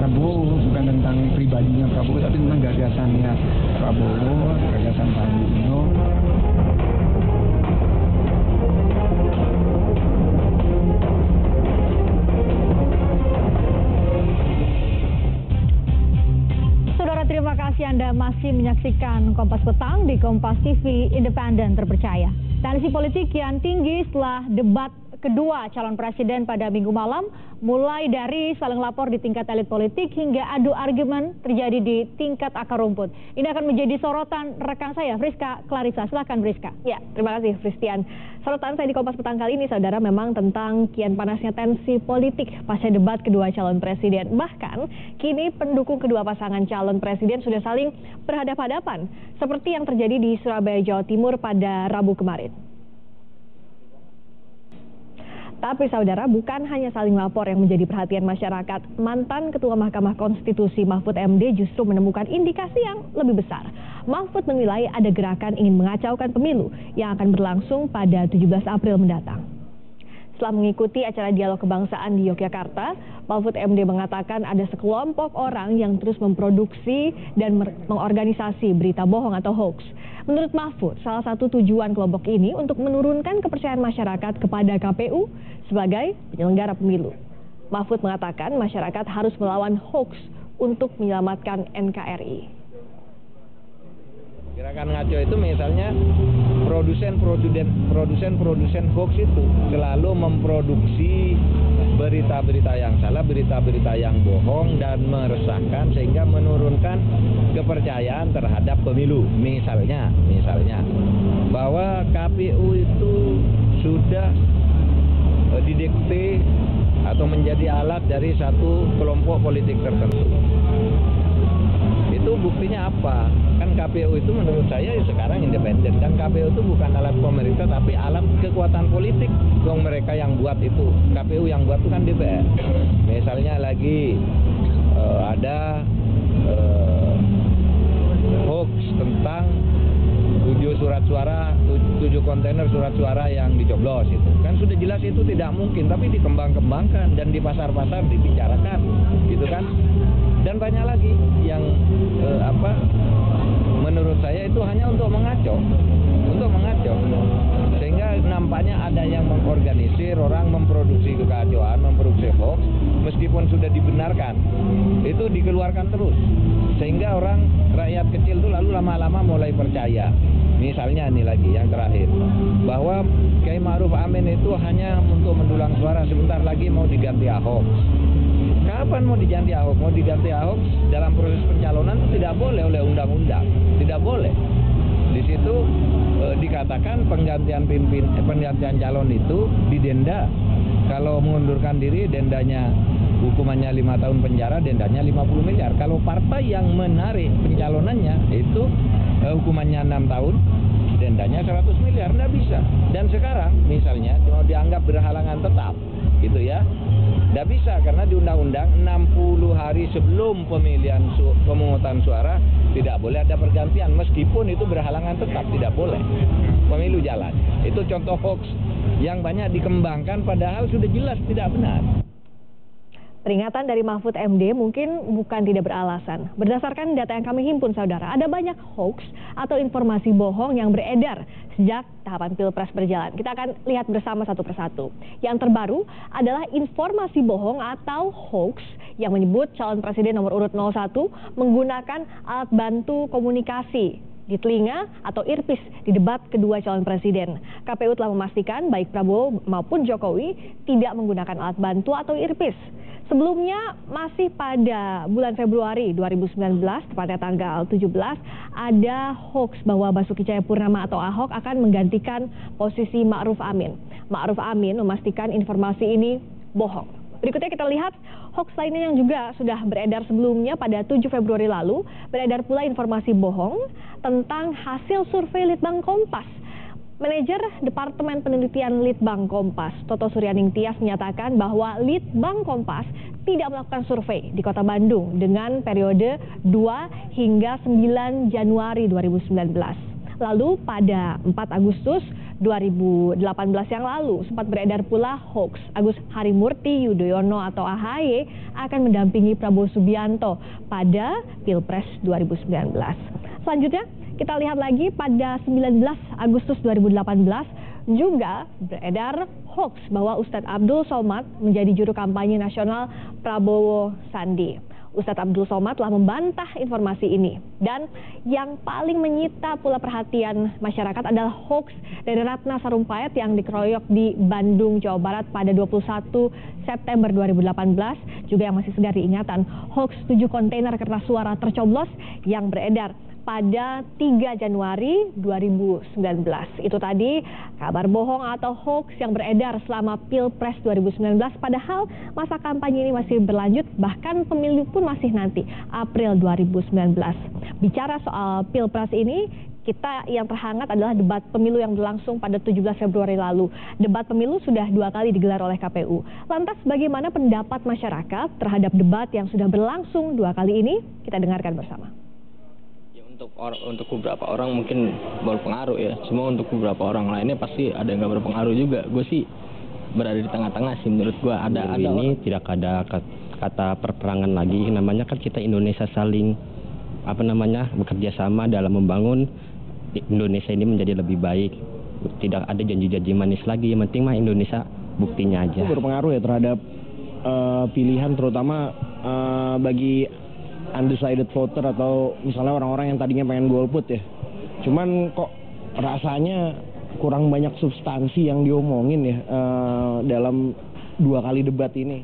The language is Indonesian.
Prabowo, bukan tentang pribadinya Prabowo, tapi tentang gagasannya Prabowo, gagasan Sandiaga Uno. Terima kasih Anda masih menyaksikan Kompas Petang di Kompas TV Independen Terpercaya. Tensi politik kian tinggi setelah debat kedua calon presiden pada Minggu malam, mulai dari saling lapor di tingkat elit politik hingga adu argumen terjadi di tingkat akar rumput. Ini akan menjadi sorotan rekan saya, Friska Clarissa. Silakan Friska. Ya, terima kasih Christian. Sorotan saya di Kompas Petang kali ini, saudara, memang tentang kian panasnya tensi politik pasca debat kedua calon presiden. Bahkan, kini pendukung kedua pasangan calon presiden sudah saling berhadapan-hadapan, seperti yang terjadi di Surabaya, Jawa Timur pada Rabu kemarin. Tapi saudara, bukan hanya saling lapor yang menjadi perhatian masyarakat. Mantan Ketua Mahkamah Konstitusi Mahfud MD justru menemukan indikasi yang lebih besar. Mahfud menilai ada gerakan ingin mengacaukan pemilu yang akan berlangsung pada 17 April mendatang. Setelah mengikuti acara dialog kebangsaan di Yogyakarta, Mahfud MD mengatakan ada sekelompok orang yang terus memproduksi dan mengorganisasi berita bohong atau hoax. Menurut Mahfud, salah satu tujuan kelompok ini untuk menurunkan kepercayaan masyarakat kepada KPU sebagai penyelenggara pemilu. Mahfud mengatakan masyarakat harus melawan hoax untuk menyelamatkan NKRI. Gerakan ngaco itu misalnya produsen hoax itu selalu memproduksi berita-berita yang salah, berita-berita yang bohong dan meresahkan sehingga menurunkan kepercayaan terhadap pemilu. Misalnya bahwa KPU itu sudah didikte atau menjadi alat dari satu kelompok politik tertentu. Itu buktinya apa? Kan KPU itu menurut saya sekarang independen, dan KPU itu bukan alat pemerintah tapi alat kekuatan politik. Dong mereka yang buat itu, KPU yang buat itu kan DPR. Misalnya lagi ada hoax tentang 7 kontainer surat suara yang dicoblos itu. Kan sudah jelas itu tidak mungkin, tapi dikembang-kembangkan dan di pasar-pasar dibicarakan, gitu kan? Dan banyak lagi yang menurut saya itu hanya untuk mengacau, sehingga nampaknya ada yang mengorganisir orang memproduksi kekacauan, memproduksi hoax, meskipun sudah dibenarkan, itu dikeluarkan terus, sehingga orang rakyat kecil itu lalu lama-lama mulai percaya. Misalnya ini lagi yang terakhir, bahwa Kiai Ma'ruf Amin itu hanya untuk mendulang suara, sebentar lagi mau diganti Ahok. Kapan mau diganti Ahok? Mau diganti Ahok dalam proses pencalonan itu tidak boleh oleh undang-undang, tidak boleh. Di situ dikatakan penggantian calon itu didenda. Kalau mengundurkan diri dendanya hukumannya 5 tahun penjara, dendanya 50 miliar. Kalau partai yang menarik pencalonannya itu hukumannya 6 tahun, dendanya 100 miliar. Nggak bisa. Dan sekarang misalnya mau dianggap berhalangan tetap, gitu ya. Nggak bisa karena di undang-undang 60 hari sebelum pemungutan suara tidak boleh ada pergantian, meskipun itu berhalangan tetap, tidak boleh. Pemilu jalan. Itu contoh hoax yang banyak dikembangkan padahal sudah jelas tidak benar. Peringatan dari Mahfud MD mungkin bukan tidak beralasan. Berdasarkan data yang kami himpun, saudara, ada banyak hoax atau informasi bohong yang beredar sejak tahapan Pilpres berjalan. Kita akan lihat bersama satu persatu. Yang terbaru adalah informasi bohong atau hoax yang menyebut calon presiden nomor urut 01 menggunakan alat bantu komunikasi di telinga atau earpiece di debat kedua calon presiden. KPU telah memastikan baik Prabowo maupun Jokowi tidak menggunakan alat bantu atau earpiece. Sebelumnya, masih pada bulan Februari 2019, tepatnya tanggal 17, ada hoax bahwa Basuki Cahayapurnama atau Ahok akan menggantikan posisi Ma'ruf Amin. Ma'ruf Amin memastikan informasi ini bohong. Berikutnya kita lihat hoax lainnya yang juga sudah beredar sebelumnya pada 7 Februari lalu. Beredar pula informasi bohong tentang hasil survei Litbang Kompas. Manajer Departemen Penelitian Litbang Kompas, Toto Suryaning Tias, menyatakan bahwa Litbang Kompas tidak melakukan survei di Kota Bandung dengan periode 2 hingga 9 Januari 2019. Lalu pada 4 Agustus 2018 yang lalu sempat beredar pula hoax Agus Harimurti Yudhoyono atau AHY akan mendampingi Prabowo Subianto pada Pilpres 2019. Selanjutnya, kita lihat lagi pada 19 Agustus 2018 juga beredar hoax bahwa Ustadz Abdul Somad menjadi juru kampanye nasional Prabowo Sandi. Ustadz Abdul Somad telah membantah informasi ini. Dan yang paling menyita pula perhatian masyarakat adalah hoax dari Ratna Sarumpait yang dikeroyok di Bandung, Jawa Barat pada 21 September 2018. Juga yang masih segar diingatan, hoax 7 kontainer kertas suara tercoblos yang beredar pada 3 Januari 2019. Itu tadi kabar bohong atau hoax yang beredar selama Pilpres 2019, padahal masa kampanye ini masih berlanjut, bahkan pemilu pun masih nanti, April 2019. Bicara soal Pilpres ini, kita yang terhangat adalah debat pemilu yang berlangsung pada 17 Februari lalu. Debat pemilu sudah 2 kali digelar oleh KPU. Lantas bagaimana pendapat masyarakat terhadap debat yang sudah berlangsung 2 kali ini? Kita dengarkan bersama. Untuk beberapa orang mungkin berpengaruh ya, cuma untuk beberapa orang lainnya pasti ada yang gak berpengaruh juga. Gue sih berada di tengah-tengah sih, menurut gue ada ini tidak ada kata perperangan lagi. Namanya kan kita Indonesia saling bekerja sama dalam membangun Indonesia ini menjadi lebih baik. Tidak ada janji-janji manis lagi, yang penting mah Indonesia buktinya aja. Itu berpengaruh ya terhadap pilihan, terutama bagi undecided voter atau misalnya orang-orang yang tadinya pengen golput ya. Cuman kok rasanya kurang banyak substansi yang diomongin ya dalam 2 kali debat ini.